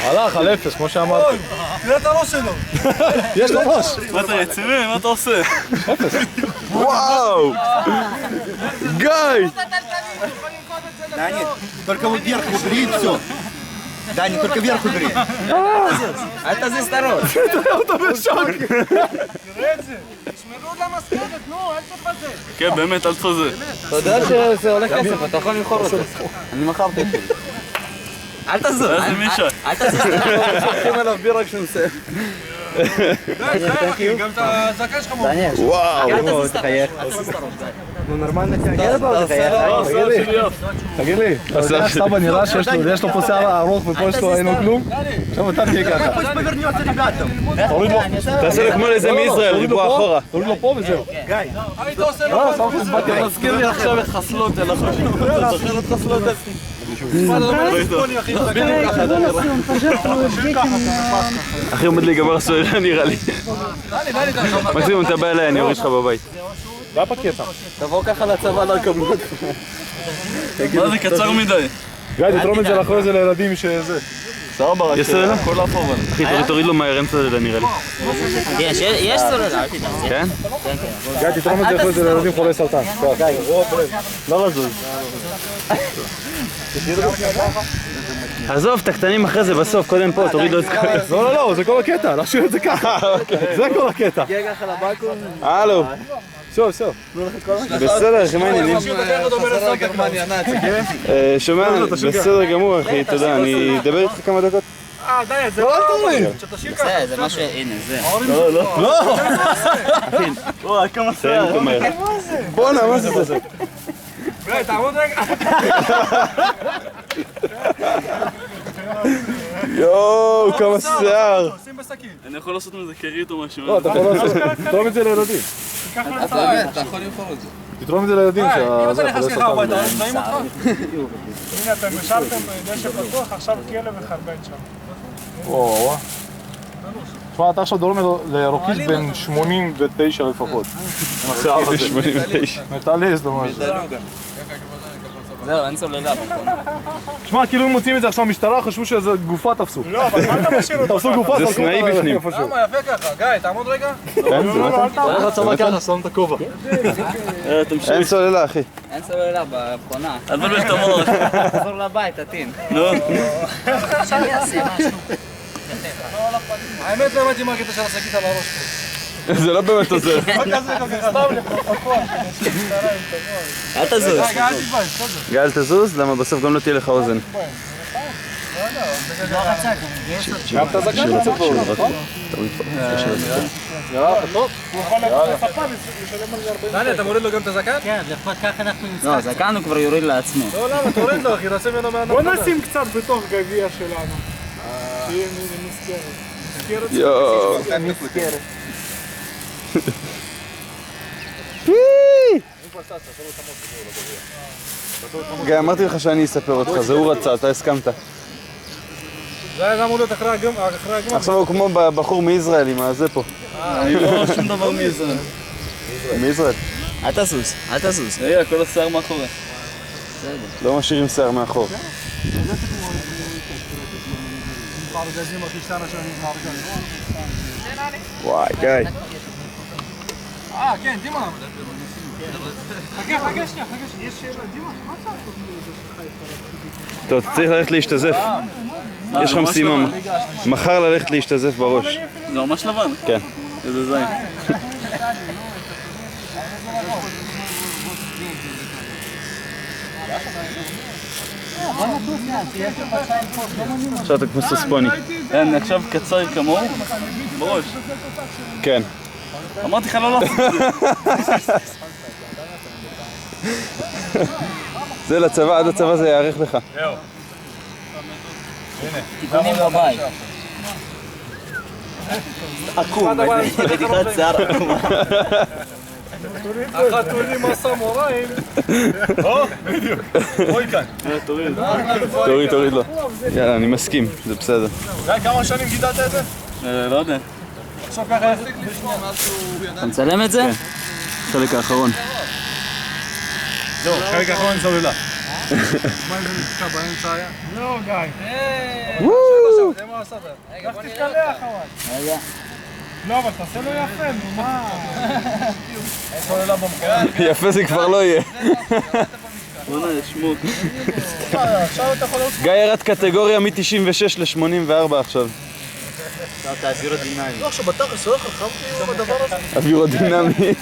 הלך על אפס, כמו שאמרתי. תראה את הראש שלו. יש לו ראש. מה אתה רציני? מה אתה עושה? אפס. וואו! גיא! Даня, только вот вверх убери и все. Даня, только вверх убери. אל תזיז את הראש. תראה אותו בשוק. תראה את זה. תשמרו למסכנת, נו, אל תתבזה. כן, באמת, אל תפזה. אתה יודע שזה עולה כסף, אתה יכול למכור אותו. אני מכרתי את זה. אל תזוז. איזה מישה. אל תזוז. שולחים עליו בירה כשהוא מסיים. גם את הזקה שלך מוביל. וואו! אל תזיז את הראש. אל תזיז את הראש. נו, נורמלנה תגיד לי, אתה יודע סבא נראה שיש לו פה שיער ארוך ופה יש לו אין לו כלום? עכשיו אתה תהיה ככה. תוריד לו. תעשה לו כמו לזה מישראל, ריבוע אחורה. תוריד לו פה וזהו. גיא, היית עושה לו אתה מזכיר לי עכשיו את חסלות אל החושים. אתה זוכר את חסלות אל? אחי עומד להיגמר הסוללה נראה לי. מקסימום אתה בא אליי, אני אוריד לך בבית. זה הפקטה. תבוא ככה לצבא לרכבות. מה זה קצר מדי? גיא, תתרום את זה לאחרי זה לילדים שזה. סבבה, יש סוללה? כל אפור. אחי, תוריד לו מהר, אין סוללה נראה לי. יש סוללה, אל תדאג. כן? גיא, תתרום את זה אחרי זה לילדים חולי סרטן. לא לזוז. עזוב, את הקטנים אחרי זה בסוף, קודם פה, תוריד לו את כל... לא, זה כל הקטע, להשאיר את זה ככה. זה כל הקטע. תגיע ככה לבקום. הלו. שוב. בסדר, אחי, מה העניינים? שומע, בסדר גמור, אחי, תודה, אני אדבר איתך כמה דקות. די, זה לא תוריד. זה משהו, הנה, זה. לא! וואי, כמה שיער. בואנה, מה זה זה? גיא, תעמוד רגע. יואו, כמה שיער. שים בסכין. אני יכול לעשות מזה קרית או משהו? לא, אתה יכול לעשות, תתרום את זה לילדים. אתה יכול למכור את זה. תתרום את זה לילדים אם אתה נכנס חולי ככה הביתה, סרטן. נעים אותך? הנה, אתם השארתם דשא פתוח, עכשיו כלב מחרבן שם. וואו. תשמע, אתה עכשיו דורם לרוקיס בן 89 לפחות. עכשיו 89. מטלס לו משהו. זהו, אין סוללה במקום. תשמע, כאילו אם מוצאים את זה עכשיו משטרה, חשבו שזה גופה תפסו. לא, אבל מה אתה משאיר אותו? תפסו גופה, זה תפסו סנאי בפנים. למה, יפה ככה. גיא, תעמוד רגע. איך הצבא ככה, שם את הכובע. אין סוללה, אחי. אין סוללה במכונה. אל תבלבל את המוח. תחזור לבית, תטין. נו. האמת לא הבנתי מה הקטע של השקית על הראש פה. זה לא באמת עוזר. סתם לפחות. אל תזוז. גיא, אל תתבייש, בסדר. גיא, אל תזוז, למה בסוף גם לא תהיה לך אוזן. גם את הזקן לצאת פה. דני, אתה מוריד לו גם את הזקן? כן, לפחות ככה אנחנו נצטרך. לא, זקן הוא כבר יוריד לעצמו. לא, למה? תוריד לו, אחי, נעשה ממנו מהנקודה. בוא נשים קצת בתוך גביע שלנו. שיהיה נזכרת. יואו. נזכרת. גיא, אמרתי לך שאני אספר אותך, זה הוא רצה, אתה הסכמת. זה היה אמור להיות אחרי הגמר. עכשיו הוא כמו בחור מישראל עם הזה פה. אני לא רואה שום דבר מישראל. מישראל? אל תזוז, אל תזוז. רגע, כל השיער מאחורי. לא משאירים שיער מאחור. וואי, גיא. כן, דימה. חכה, שנייה. יש שאלה, דימה, מה אתה עושה? טוב, אתה צריך ללכת להשתזף. יש לך משימה. מחר ללכת להשתזף בראש. זה ממש לבן? כן. איזה זין. עכשיו אתה כמו סוספוני. אין, עכשיו קצר כמוהו? בראש. כן. אמרתי לך לא לעשות את זה. זה לצבא, עד הצבא זה יערך לך. זהו. תיקונים בבית. עקום, בדיקת שיער עקומה. החתולים הסמוראים. בדיוק. בואי כאן. תוריד לו. יאללה, אני מסכים, זה בסדר. גיא, כמה שנים גידלת את זה? לא יודע. עכשיו ככה יחליק. אתה מצלם את זה? חלק האחרון. זהו, חלק אחרון סוללה. מה אם זה נתקע באמצע היה? לא, גיא. לך תתקלח אבל. לא, אבל תעשה לו יפה, נו מה? יפה זה כבר לא יהיה. בוא'נה, יש שמוק. גיא ירד קטגוריה מ-96 ל-84 עכשיו. לא, עכשיו בתכלס, לא חכמתי עם הדבר הזה. אווירודינמי.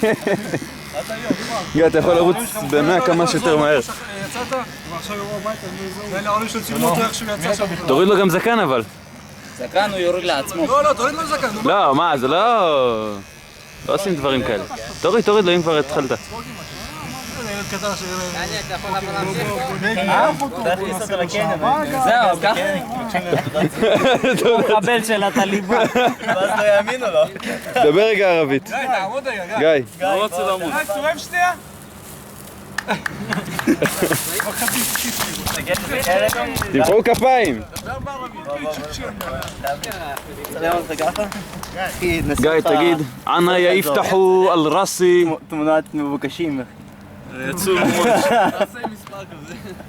גיא, אתה יכול לרוץ ב-100 כמה שיותר מהר. יצאת? ועכשיו יבוא הביתה, ואלה העולים שצילמו אותו איך שהוא יצא שם. תוריד לו גם זקן אבל. זקן הוא יורד לעצמו. לא, תוריד לו זקן. לא, מה, זה לא... לא עושים דברים כאלה. תוריד לו אם כבר התחלת. זהו, ככה? הוא מחבל של הטליבן. ואז לא יאמינו לו. דבר רגע ערבית. גיא, תעמוד רגע, גיא. גיא. לא רוצה למות. גיא, צורם שנייה? תמחאו כפיים. גיא, תגיד, אנא יפתחו על ראסי. תמונת מבוקשים. יצאו ממש.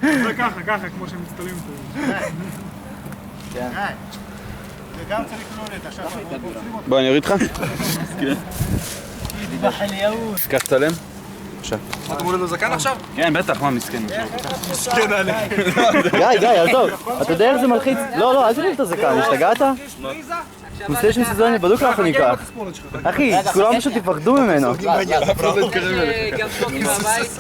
זה ככה, כמו שהם מצטלמים פה. וגם צריך להוריד, עכשיו בוא, אני אוריד לך. קח צלם. אתה מוריד לו זקן עכשיו? כן, בטח, מה מסכן. גיא, עזוב. אתה יודע איך זה מלחיץ? לא, אל תריב את הזקן, השתגעת? מסתכל שמסיזון בדוק אנחנו ניקח. אחי, כולם פשוט תפחדו ממנו. גם שוקי מהבית,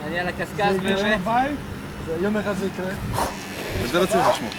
אני על הקשקש באמת. יום אחד זה יקרה. זה לא צריך לשמור.